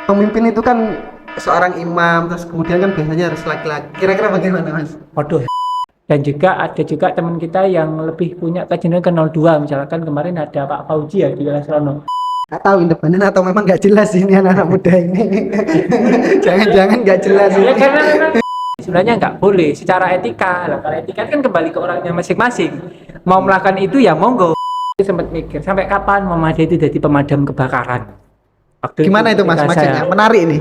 Pemimpin itu kan seorang imam, terus kemudian kan biasanya harus laki-laki. Kira-kira bagaimana, Mas? Waduh. Dan juga ada juga teman kita yang lebih punya kecenderungan ke 02. Misalkan kemarin ada Pak Fauji ya di kelas Rono. Nggak tahu independen atau memang nggak jelas ini anak-anak muda ini. Jangan-jangan nggak jelas Ya ini. karena memang sebenarnya nggak boleh secara etika. Lah, kalau etika kan kembali ke orangnya masing-masing. Mau melakukan itu ya monggo. Saya sempat mikir sampai kapan Muhammadiyah itu jadi pemadam kebakaran. Waktu Gimana itu, Mas, ketika maksudnya? Menarik nih.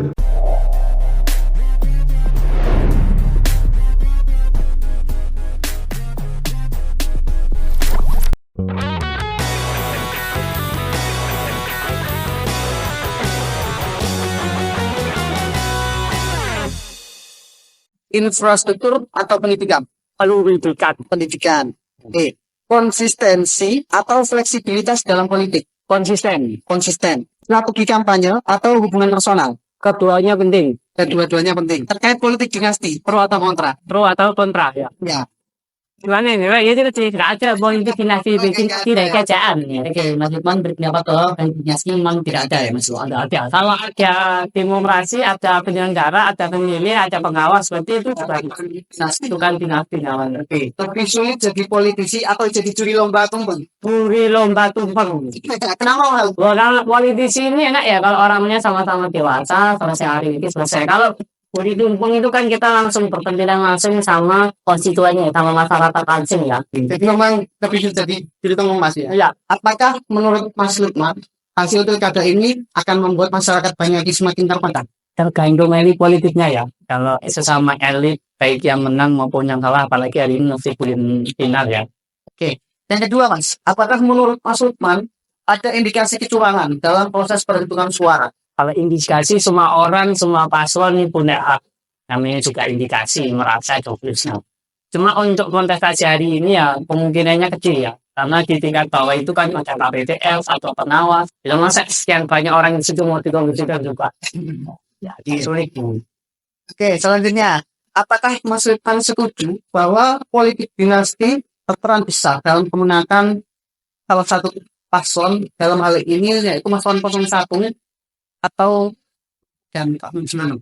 Infrastruktur atau pendidikan? Pendidikan. Oke. Konsistensi atau fleksibilitas dalam politik? Konsisten. Strategi kampanye atau hubungan personal? keduanya penting. Kedua-duanya penting. Terkait politik dinasti, pro atau kontra? Pro atau kontra ya. Ya. Gimana nih, Pak? Ya itu sih, nggak ada politik dinasti bikin tidak kerjaan ya. Oke, Mas Lukman berpendapat bahwa dinasti memang tidak ada ya, Mas. Ada. Kalau ada demokrasi, ada penyelenggara, ada pemilih, ada pengawas, berarti itu bukan dinasti namanya. Oke. Lebih sulit jadi politisi atau jadi juri lomba tumpeng? Juri lomba tumpeng. Kenapa, Mas? Kalau politisi ini enak ya, kalau orangnya sama-sama dewasa, selesai hari ini selesai. Kalau juri tumpeng itu kan kita langsung bertemu langsung sama konstituennya, sama masyarakat langsung ya. Jadi memang lebih sulit jadi juri tumpeng, Mas, ya? Ya, Apakah menurut Mas Lukman hasil pilkada ini akan membuat masyarakat banyak semakin terpecah? tergantung elit politiknya ya. Kalau sesama elit, baik yang menang maupun yang kalah, apalagi hari ini masih belum final ya. Oke. Yang kedua, Mas, apakah menurut Mas Lukman ada indikasi kecurangan dalam proses perhitungan suara? Kalau indikasi semua orang, semua paslon ini punya hak. Namanya juga indikasi, merasa coblos. Cuma untuk kontestasi hari ini ya kemungkinannya kecil ya. Karena di tingkat bawah itu kan ada KPTL atau pengawas. Bila masa sekian banyak orang di situ mau dikompetisikan juga. Ya, sulit. Oke, selanjutnya, apakah Mas Lukman setuju bahwa politik dinasti berperan besar dalam kemenangan salah satu paslon dalam hal ini yaitu paslon 01 atau dan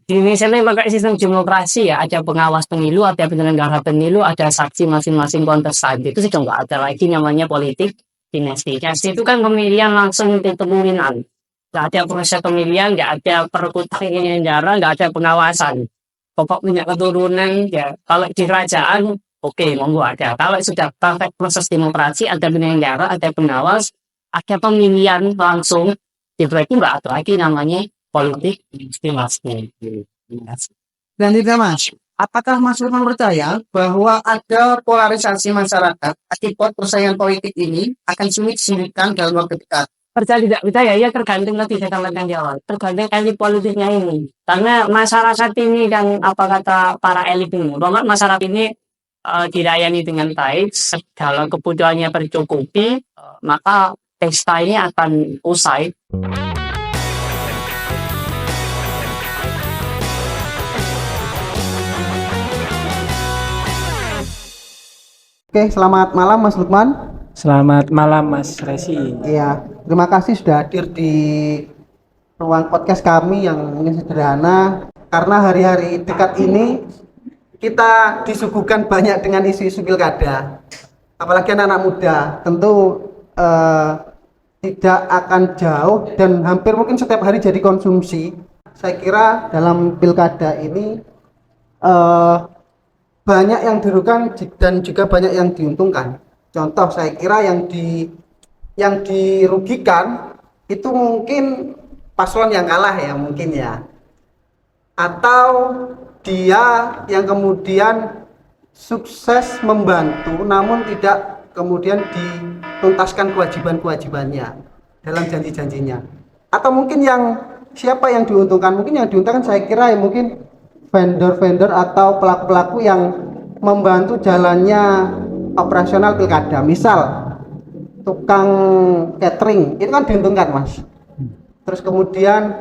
Di Indonesia ini pakai sistem demokrasi ya, ada pengawas pemilu, ada penyelenggara pemilu, ada saksi masing-masing kontestan. Itu sudah nggak ada lagi namanya politik dinasti. Dinasti itu kan pemilihan langsung ditemuinan. Nggak ada proses pemilihan, nggak ada perputaran penjara, nggak ada pengawasan. Pokok punya keturunan ya. Kalau di kerajaan, oke, monggo ada. Kalau sudah praktek proses demokrasi, ada penyelenggara, ada pengawas, ada pemilihan langsung. Berarti nggak ada lagi namanya politik dinasti. tidak, Mas. Apakah Mas Lukman percaya bahwa ada polarisasi masyarakat akibat persaingan politik ini akan sulit disembuhkan dalam waktu dekat? Percaya tidak percaya ya tergantung tadi saya sampaikan di awal, tergantung elit politiknya ini. Karena masyarakat ini dan apa kata para elit ini, bahwa masyarakat ini dilayani dengan baik, segala kebutuhannya tercukupi, maka pesta ini akan usai. Oke, selamat malam Mas Lukman. Selamat malam Mas Resi. Iya, terima kasih sudah hadir di ruang podcast kami yang mungkin sederhana karena hari-hari dekat ini kita disuguhkan banyak dengan isu-isu pilkada. Apalagi anak-anak muda, tentu tidak akan jauh dan hampir mungkin setiap hari jadi konsumsi. Saya kira dalam pilkada ini banyak yang dirugikan dan juga banyak yang diuntungkan. Contoh saya kira yang dirugikan itu mungkin paslon yang kalah ya mungkin ya. Atau dia yang kemudian sukses membantu namun tidak kemudian dituntaskan kewajiban-kewajibannya dalam janji-janjinya. Atau mungkin siapa yang diuntungkan? Mungkin yang diuntungkan saya kira ya mungkin vendor-vendor atau pelaku-pelaku yang membantu jalannya operasional pilkada. Misal tukang catering itu kan diuntungkan, Mas. Terus kemudian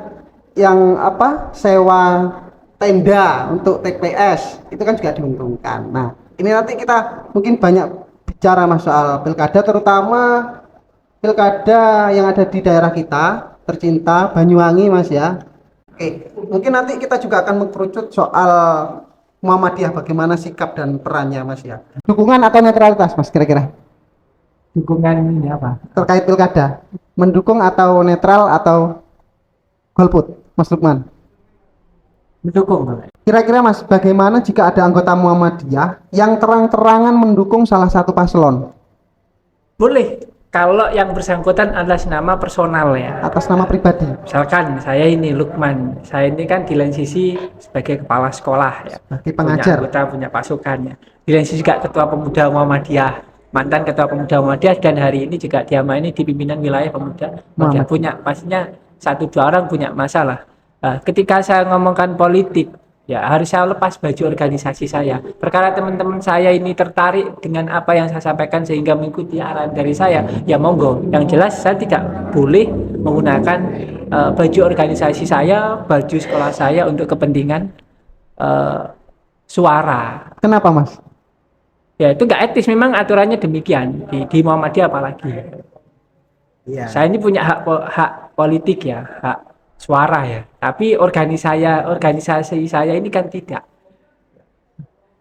yang sewa tenda untuk TPS itu kan juga diuntungkan. Nah, ini nanti kita mungkin banyak bicara Mas soal pilkada, terutama pilkada yang ada di daerah kita tercinta Banyuwangi, Mas ya. Oke, mungkin nanti kita juga akan mengkerucut soal Muhammadiyah, bagaimana sikap dan perannya Mas ya. Dukungan atau netralitas Mas kira-kira? Dukungan ini apa? Terkait pilkada, mendukung atau netral atau golput, Mas Lukman? Mendukung, Pak. Kira-kira Mas, bagaimana jika ada anggota Muhammadiyah yang terang-terangan mendukung salah satu paslon Boleh kalau yang bersangkutan adalah nama personal ya. atas nama pribadi? Misalkan saya ini Lukman, saya ini kan di lain sisi sebagai kepala sekolah ya, Sebagai punya pengajar. anggota, punya pasukannya. Di lain sisi juga ketua pemuda Muhammadiyah, mantan ketua pemuda Muhammadiyah, dan hari ini juga diamani di pimpinan wilayah pemuda Muhammadiyah. Punya pastinya 1-2 orang punya masalah. Ketika saya ngomongkan politik, ya harus saya lepas baju organisasi saya. Perkara teman-teman saya ini tertarik dengan apa yang saya sampaikan sehingga mengikuti arahan dari saya, ya monggo. Yang jelas saya tidak boleh menggunakan baju organisasi saya, baju sekolah saya untuk kepentingan suara. Kenapa Mas? Ya itu nggak etis, memang aturannya demikian di Muhammadiyah apalagi. Iya. Saya ini punya hak politik ya, hak suara ya. Tapi organisasi saya ini kan tidak.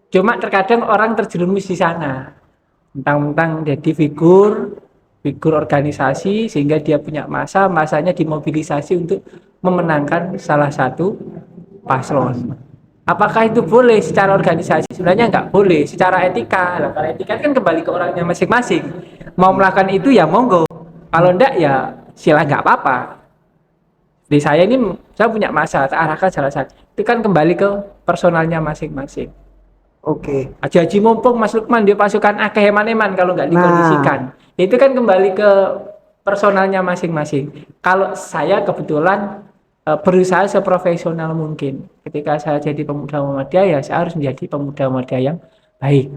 Cuma terkadang orang terjerumus di sana. Mentang-mentang jadi figur organisasi sehingga dia punya masanya dimobilisasi untuk memenangkan salah satu paslon. Apakah itu boleh secara organisasi? Sebenarnya nggak boleh. Secara etika, kalau etika kan kembali ke orangnya masing-masing. Mau melakukan itu ya monggo. Kalau enggak ya sila nggak apa-apa. Di saya ini saya punya masa, saya arahkan salah satu. Itu kan kembali ke personalnya masing-masing. Oke. Haji mumpung Mas Lukman dia pasukan akeh eman-eman kalau nggak dikondisikan. Itu kan kembali ke personalnya masing-masing. Kalau saya kebetulan berusaha seprofesional mungkin. Ketika saya jadi pemuda Muhammadiyah ya saya harus menjadi pemuda Muhammadiyah yang baik.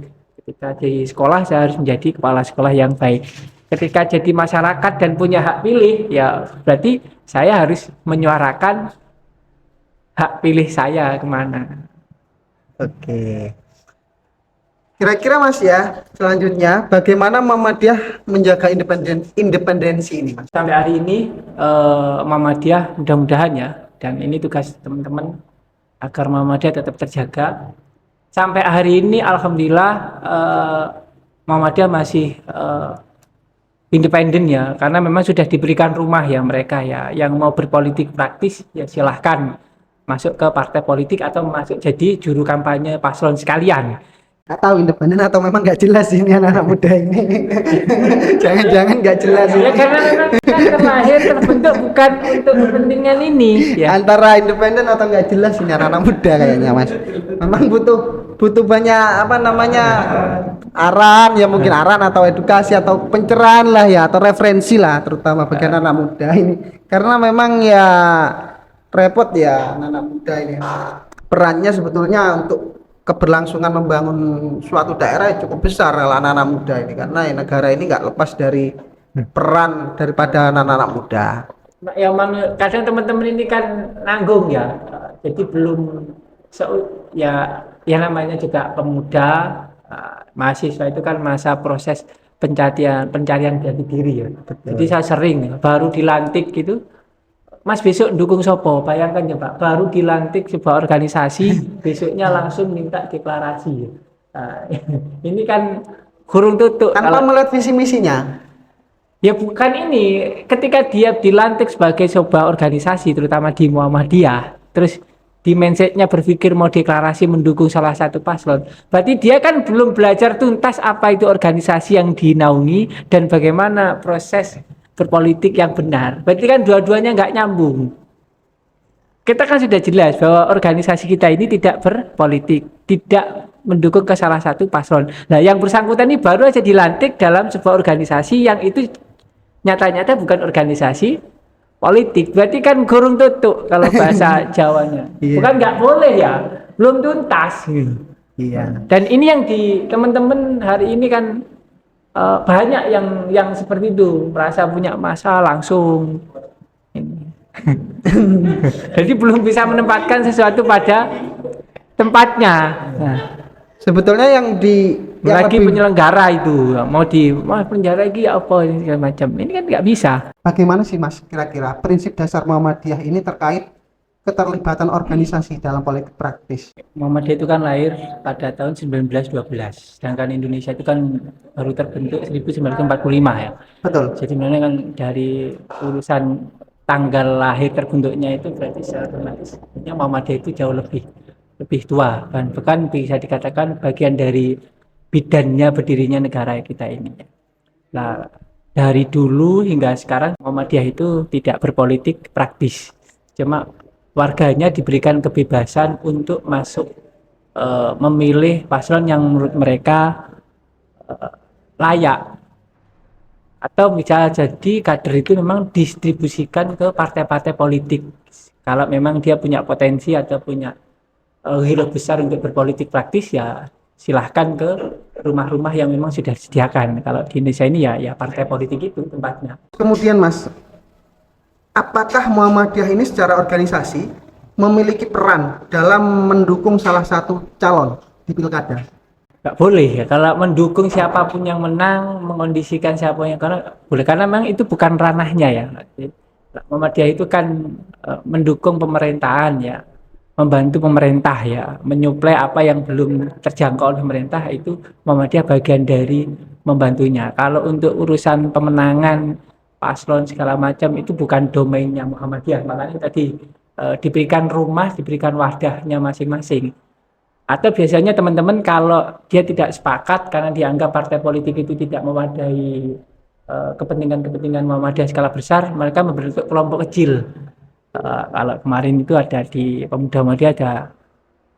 Ketika di sekolah saya harus menjadi kepala sekolah yang baik. Ketika jadi masyarakat dan punya hak pilih, ya berarti saya harus menyuarakan hak pilih saya kemana. Oke. Kira-kira Mas ya, selanjutnya bagaimana Muhammadiyah menjaga independensi ini Mas? Sampai hari ini Muhammadiyah mudah-mudahan ya, dan ini tugas teman-teman agar Muhammadiyah tetap terjaga. Sampai hari ini alhamdulillah Muhammadiyah masih independen ya, karena memang sudah diberikan rumah ya mereka ya, yang mau berpolitik praktis ya silahkan masuk ke partai politik atau masuk jadi juru kampanye paslon sekalian. Nggak tahu independen atau memang nggak jelas ini anak-anak muda ini. Jangan-jangan nggak jelas Ya ini. karena memang kan terlahir terbentuk bukan untuk kepentingan ini ya. Antara independen atau nggak jelas ini anak-anak muda kayaknya Mas. Memang butuh banyak apa namanya arahan ya, mungkin arahan atau edukasi atau pencerahan lah ya, atau referensi lah terutama bagi anak muda ini, karena memang ya repot ya anak muda ini, perannya sebetulnya untuk keberlangsungan membangun suatu daerah cukup besar kalau anak muda ini, karena ya, negara ini nggak lepas dari peran daripada anak muda. Ya kadang teman-teman ini kan nanggung ya, jadi belum ya namanya juga pemuda, mahasiswa itu kan masa proses pencarian jati diri ya. Betul. Jadi saya sering baru dilantik gitu, Mas besok dukung sopo, bayangkan ya Pak, baru dilantik sebuah organisasi besoknya langsung minta deklarasi. Ini kan kurung tutup Tanpa melihat visi misinya. Ya bukan ini, ketika dia dilantik sebagai sebuah organisasi terutama di Muhammadiyah, terus di mindsetnya berpikir mau deklarasi mendukung salah satu paslon, berarti dia kan belum belajar tuntas apa itu organisasi yang dinaungi dan bagaimana proses berpolitik yang benar. Berarti kan dua-duanya nggak nyambung. Kita kan sudah jelas bahwa organisasi kita ini tidak berpolitik, tidak mendukung ke salah satu paslon. Nah yang bersangkutan ini baru aja dilantik dalam sebuah organisasi yang itu nyata-nyata bukan organisasi politik, berarti kan kurung tutup kalau bahasa Jawanya. Bukan nggak boleh ya, belum tuntas. Iya. Dan ini yang di teman-teman hari ini kan banyak yang seperti itu, merasa punya masa langsung. Ini. Jadi belum bisa menempatkan sesuatu pada tempatnya. Nah. Sebetulnya yang lagi lebih, penyelenggara itu mau penjara lagi apa ini segala macam, ini kan nggak bisa. bagaimana sih Mas kira-kira prinsip dasar Muhammadiyah ini terkait keterlibatan organisasi dalam politik praktis? Muhammadiyah itu kan lahir pada tahun 1912, sedangkan Indonesia itu kan baru terbentuk 1945 ya. Betul. Jadi sebenarnya kan dari urusan tanggal lahir terbentuknya itu berarti secara otomatis Muhammadiyah itu jauh lebih tua, kan bahkan bisa dikatakan bagian dari bidannya berdirinya negara kita ini. Nah, dari dulu hingga sekarang Muhammadiyah itu tidak berpolitik praktis, cuma warganya diberikan kebebasan untuk masuk memilih paslon yang menurut mereka layak, atau bisa jadi kader itu memang distribusikan ke partai-partai politik kalau memang dia punya potensi atau punya hilo besar untuk berpolitik praktis, ya silahkan ke rumah-rumah yang memang sudah disediakan. Kalau di Indonesia ini ya partai politik itu tempatnya. Kemudian Mas, apakah Muhammadiyah ini secara organisasi memiliki peran dalam mendukung salah satu calon di pilkada? Nggak boleh ya, kalau mendukung siapapun yang menang, mengondisikan siapa yang karena boleh, karena memang itu bukan ranahnya ya. Muhammadiyah itu kan mendukung pemerintahan ya, membantu pemerintah ya, menyuplai apa yang belum terjangkau oleh pemerintah, itu Muhammadiyah bagian dari membantunya. Kalau untuk urusan pemenangan paslon segala macam itu bukan domainnya Muhammadiyah, makanya tadi diberikan rumah, diberikan wadahnya masing-masing. Atau biasanya teman-teman kalau dia tidak sepakat karena dianggap partai politik itu tidak mewadahi kepentingan-kepentingan Muhammadiyah skala besar, mereka membentuk kelompok kecil. Kalau kemarin itu ada di Pemuda Muhammadiyah ada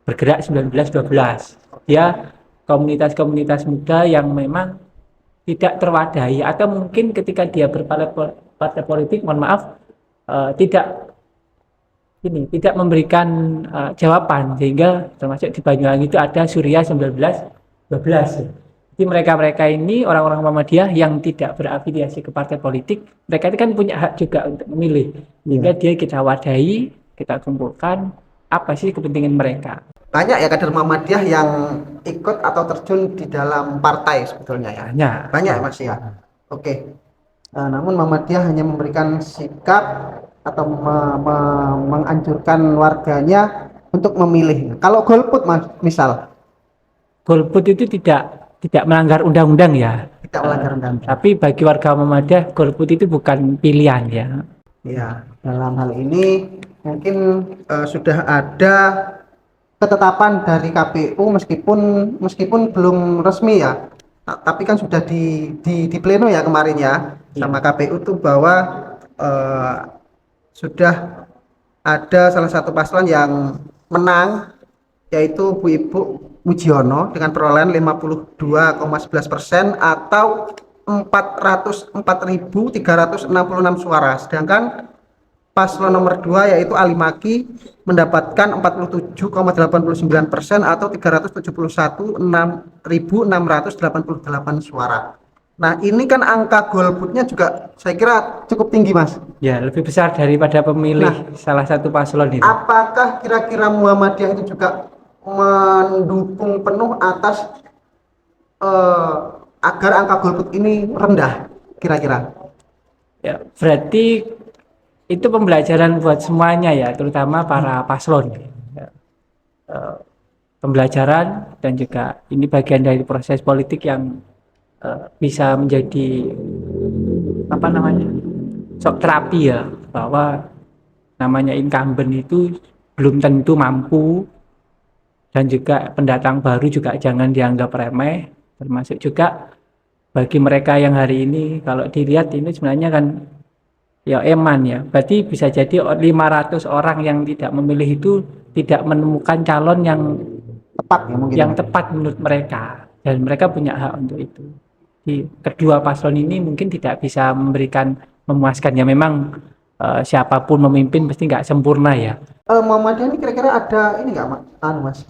bergerak 1912. Dia komunitas-komunitas muda yang memang tidak terwadahi, atau mungkin ketika dia berpartai politik, mohon maaf, tidak memberikan jawaban, sehingga termasuk di Banyuwangi itu ada Surya 1912. Jadi mereka ini orang-orang Muhammadiyah yang tidak berafiliasi ke partai politik, mereka itu kan punya hak juga untuk memilih, sehingga dia kita wadahi, kita kumpulkan apa sih kepentingan mereka. Banyak ya kader Muhammadiyah yang ikut atau terjun di dalam partai sebetulnya ya? Banyak Mas ya? Oke. Namun Muhammadiyah hanya memberikan sikap atau menganjurkan warganya untuk memilih. Kalau golput Mas, misal golput itu tidak melanggar undang-undang ya. Tidak melanggar undang-undang. Tapi bagi warga Muhammadiyah, golput itu bukan pilihan ya. Ya, dalam hal ini mungkin sudah ada ketetapan dari KPU meskipun belum resmi ya. Tapi kan sudah di pleno ya kemarin ya sama KPU tuh bahwa sudah ada salah satu paslon yang menang, yaitu Bu Ibu Mujiono dengan perolehan 52,11% atau 404.366 suara. Sedangkan paslon nomor 2 yaitu Ali Maki mendapatkan 47,89% atau 371.688 suara. Nah, ini kan angka golputnya juga saya kira cukup tinggi, Mas. Ya, lebih besar daripada pemilih salah satu paslon itu. Apakah kira-kira Muhammadiyah itu juga mendukung penuh atas agar angka golput ini rendah kira-kira? Ya, berarti itu pembelajaran buat semuanya ya, terutama para paslon. Ya. Pembelajaran, dan juga ini bagian dari proses politik yang bisa menjadi shock terapi ya, bahwa namanya incumbent itu belum tentu mampu, dan juga pendatang baru juga jangan dianggap remeh, termasuk juga bagi mereka yang hari ini kalau dilihat ini sebenarnya kan ya eman ya, berarti bisa jadi 500 orang yang tidak memilih itu tidak menemukan calon yang tepat ya, mungkin yang tepat menurut mereka, dan mereka punya hak untuk itu. Di kedua paslon ini mungkin tidak bisa memuaskan ya, memang siapapun memimpin pasti nggak sempurna ya. Muhammadiyah ini kira-kira ada ini nggak Mas,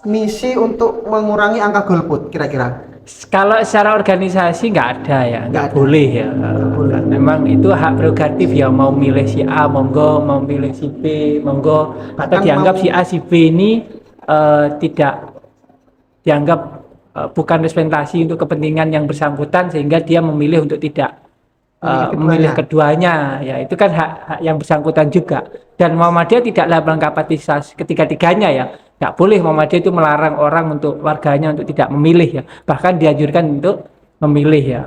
misi untuk mengurangi angka golput kira-kira? Kalau secara organisasi nggak ada ya, nggak boleh ya. Memang itu hak prerogatif ya, mau milih si A monggo, mau milih si B monggo, atau dianggap si A si B ini tidak dianggap bukan representasi untuk kepentingan yang bersangkutan, sehingga dia memilih untuk tidak memilih keduanya, ya itu kan hak yang bersangkutan juga. Dan Muhammadiyah tidaklah melengkapi ketiga-tiganya ya. Nggak boleh Muhammadiyah itu melarang orang untuk warganya untuk tidak memilih ya. Bahkan dianjurkan untuk memilih ya.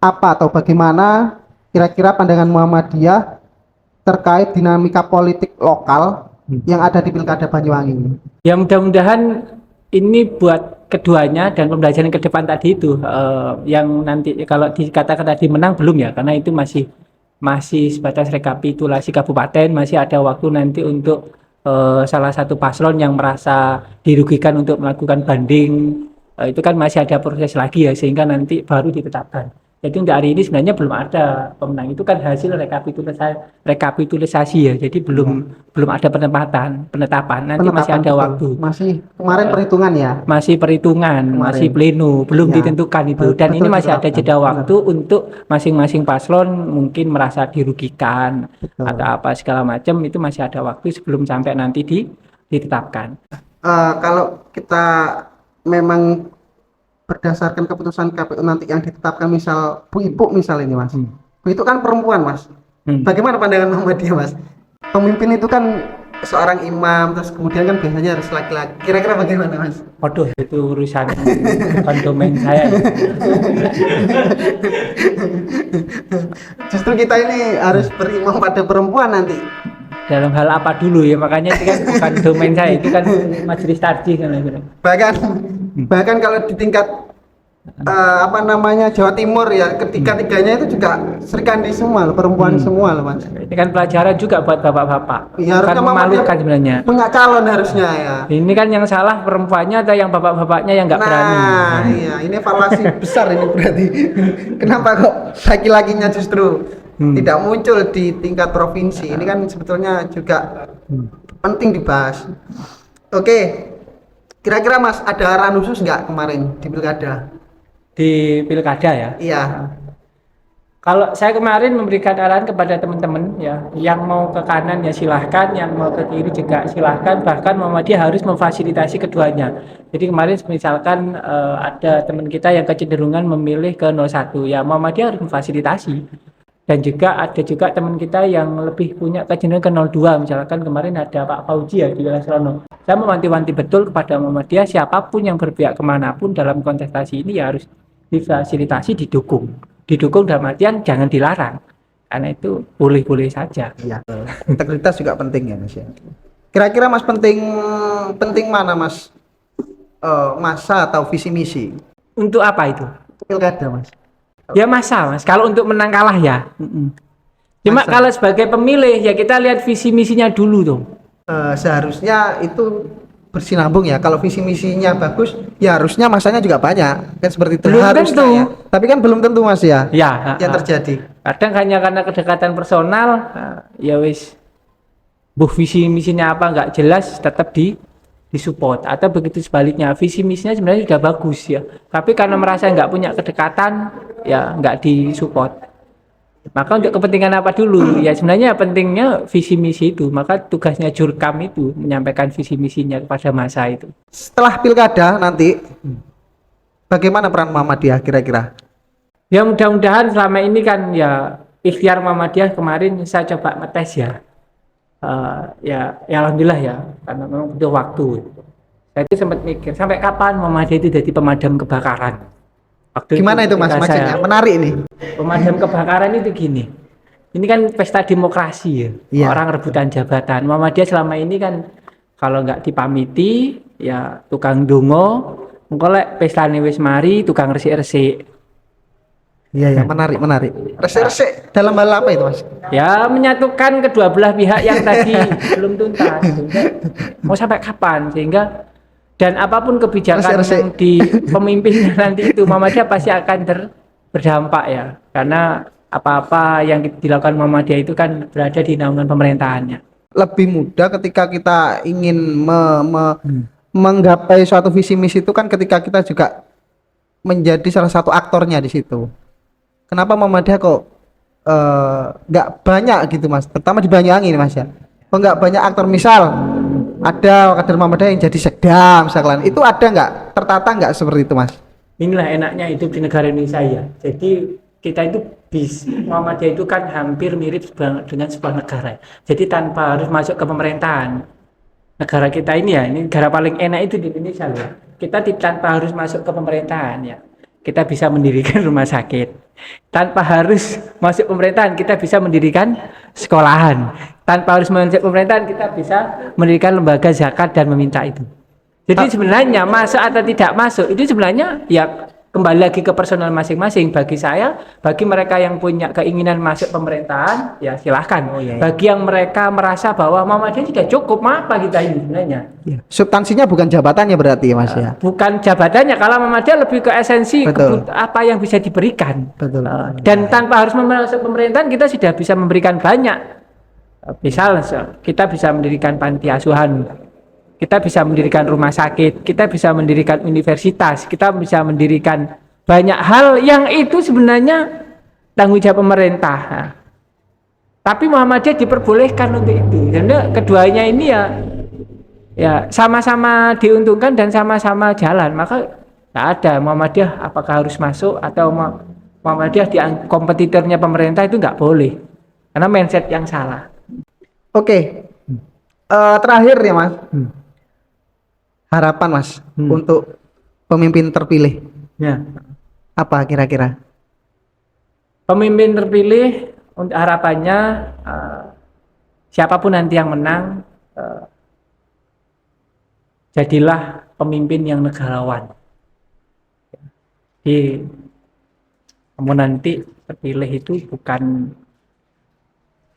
Apa atau bagaimana kira-kira pandangan Muhammadiyah terkait dinamika politik lokal yang ada di Pilkada Banyuwangi ini? Ya mudah-mudahan ini buat keduanya dan pembelajaran ke depan tadi itu yang nanti kalau dikatakan tadi menang belum ya, karena itu masih sebatas rekapitulasi kabupaten, masih ada waktu nanti untuk salah satu paslon yang merasa dirugikan untuk melakukan banding, itu kan masih ada proses lagi ya, sehingga nanti baru ditetapkan. Jadi untuk hari ini sebenarnya belum ada pemenang, itu kan hasil rekapitulasi ya, jadi belum ada penetapan. Nanti masih ada betul. waktu. Masih kemarin perhitungan ya. Masih perhitungan, masih pleno, belum ditentukan itu. Dan ini masih ada jeda waktu untuk masing-masing paslon mungkin merasa dirugikan atau apa segala macam, itu masih ada waktu sebelum sampai nanti ditetapkan. Kalau kita memang berdasarkan keputusan KPU nanti yang ditetapkan, misal Bu Ibu misal ini Mas. Bu itu kan perempuan Mas. Bagaimana pandangan Muhammadiyah Mas? Pemimpin itu kan seorang imam, terus kemudian kan biasanya harus laki-laki. Kira-kira bagaimana Mas? Waduh, itu urusan bukan domain saya. Justru kita ini harus berimam pada perempuan nanti. Dalam hal apa dulu ya, makanya itu kan bukan domain saya, itu kan majelis tarjih kan. Bahkan kalau di tingkat Jawa Timur ya, ketiga-tiganya itu juga serikandi semua, perempuan semua loh Mas. Ini kan pelajaran juga buat bapak-bapak. Ya, kan memalukan sebenarnya. Punya calon harusnya ya. Ini kan yang salah perempuannya atau yang bapak-bapaknya yang nggak berani. Nah, iya, ini evaluasi besar ini berarti. Kenapa kok laki-lakinya justru tidak muncul di tingkat provinsi? Ini kan sebetulnya juga penting dibahas. Oke, kira-kira Mas ada arahan khusus nggak kemarin di pilkada? Di pilkada ya? Iya. Kalau saya kemarin memberikan arahan kepada teman-teman ya, yang mau ke kanan ya silahkan, yang mau ke kiri juga silahkan, bahkan Muhammadiyah harus memfasilitasi keduanya. Jadi kemarin misalkan ada teman kita yang kecenderungan memilih ke 01, ya Muhammadiyah harus memfasilitasi. Dan juga ada juga teman kita yang lebih punya kecenderungan ke 02, misalkan kemarin ada Pak Fauji ya di wilayah Serono. Saya mewanti-wanti betul kepada Muhammadiyah, siapapun yang berpihak kemanapun dalam kontestasi ini ya harus difasilitasi, didukung dalam artian jangan dilarang, karena itu boleh-boleh saja. Iya. Integritas juga penting ya Mas ya. Kira-kira Mas penting mana Mas? Masa atau visi misi? Untuk apa itu? Pilkada Mas. Ya masa Mas, kalau untuk menang kalah ya. Cuma Masa. kalau sebagai pemilih ya kita lihat visi misinya dulu dong. Seharusnya itu bersinambung ya. Kalau visi misinya bagus, ya harusnya masanya juga banyak. Kan seperti itu. Belum harusnya tentu. ya. Tapi kan belum tentu Mas ya. Ya, Yang terjadi. kadang hanya karena kedekatan personal, ya wis visi misinya apa nggak jelas tetap disupport, atau begitu sebaliknya visi misinya sebenarnya sudah bagus ya, tapi karena merasa nggak punya kedekatan ya nggak disupport. Maka untuk kepentingan apa dulu ya, sebenarnya pentingnya visi misi itu, maka tugasnya Jurkam itu menyampaikan visi misinya kepada masa itu. Setelah pilkada nanti bagaimana peran Muhammadiyah kira-kira? Ya mudah-mudahan selama ini kan ya ikhtiar Muhammadiyah kemarin saya coba ngetes ya. Ya alhamdulillah ya, karena memang butuh waktu. Saya itu sempat mikir sampai kapan Muhammadiyah itu jadi pemadam kebakaran. Gimana itu Mas maksudnya? Menarik nih. Pemadam kebakaran itu gini. Ini kan pesta demokrasi ya. Iya. Orang rebutan jabatan. Muhammadiyah selama ini kan kalau nggak dipamiti ya tukang dongo, engkolek pestane wis mari tukang resik-resik. Iya ya, menarik. Resik-resik dalam hal apa itu Mas? Ya menyatukan kedua belah pihak yang tadi belum tuntas. Mau sampai kapan? Sehingga dan apapun kebijakan yang di pemimpinnya nanti itu Muhammadiyah pasti akan berdampak ya. Karena apa-apa yang dilakukan Muhammadiyah itu kan berada di naungan pemerintahannya. Lebih mudah ketika kita ingin menggapai suatu visi misi itu kan ketika kita juga menjadi salah satu aktornya di situ. Kenapa Muhammadiyah kok nggak banyak gitu Mas, terutama di Banyuwangi ini Mas ya, kok nggak banyak aktor? Misal ada kader Muhammadiyah yang jadi sekda misalkan, itu ada nggak tertata nggak seperti itu Mas? Inilah enaknya hidup di negara Indonesia ya. Jadi kita itu Muhammadiyah itu kan hampir mirip dengan sebuah negara. Jadi tanpa harus masuk ke pemerintahan. Negara kita ini ya, ini negara paling enak itu di Indonesia loh. Kita tanpa harus masuk ke pemerintahan ya. Kita bisa mendirikan rumah sakit. Tanpa harus masuk pemerintahan, kita bisa mendirikan sekolahan. Tanpa harus masuk pemerintahan, kita bisa mendirikan lembaga zakat dan meminta itu. Jadi sebenarnya masuk atau tidak masuk itu sebenarnya ya kembali lagi ke personal masing-masing. Bagi saya, bagi mereka yang punya keinginan masuk pemerintahan, ya silahkan. Bagi yang mereka merasa bahwa Muhammadiyah sudah cukup, apa kita ini sebenarnya? Substansinya bukan jabatannya berarti Mas ya. Bukan jabatannya, kalau Muhammadiyah lebih ke esensi apa yang bisa diberikan. Betul. Dan tanpa harus masuk pemerintahan, kita sudah bisa memberikan banyak. Misal kita bisa mendirikan panti asuhan, kita bisa mendirikan rumah sakit, kita bisa mendirikan universitas, kita bisa mendirikan banyak hal yang itu sebenarnya tanggung jawab pemerintah. Nah, tapi Muhammadiyah diperbolehkan untuk itu. Karena keduanya ini ya sama-sama diuntungkan dan sama-sama jalan. Maka tidak ada Muhammadiyah apakah harus masuk atau Muhammadiyah di kompetitornya pemerintah, itu nggak boleh. Karena mindset yang salah. Oke. Terakhir ya Mas. Harapan Mas untuk pemimpin terpilih. Ya. Apa kira-kira? Pemimpin terpilih untuk harapannya siapapun nanti yang menang, jadilah pemimpin yang negarawan. Jadi kamu nanti terpilih itu bukan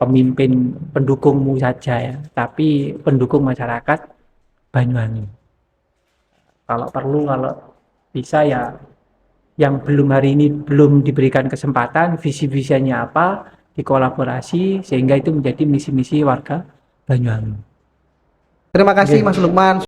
pemimpin pendukungmu saja ya, tapi pendukung masyarakat Banyuwangi. Kalau perlu, kalau bisa ya, yang hari ini belum diberikan kesempatan, visi-visinya apa, dikolaborasi sehingga itu menjadi misi-misi warga Banyuwangi. Terima kasih Mas Lukman.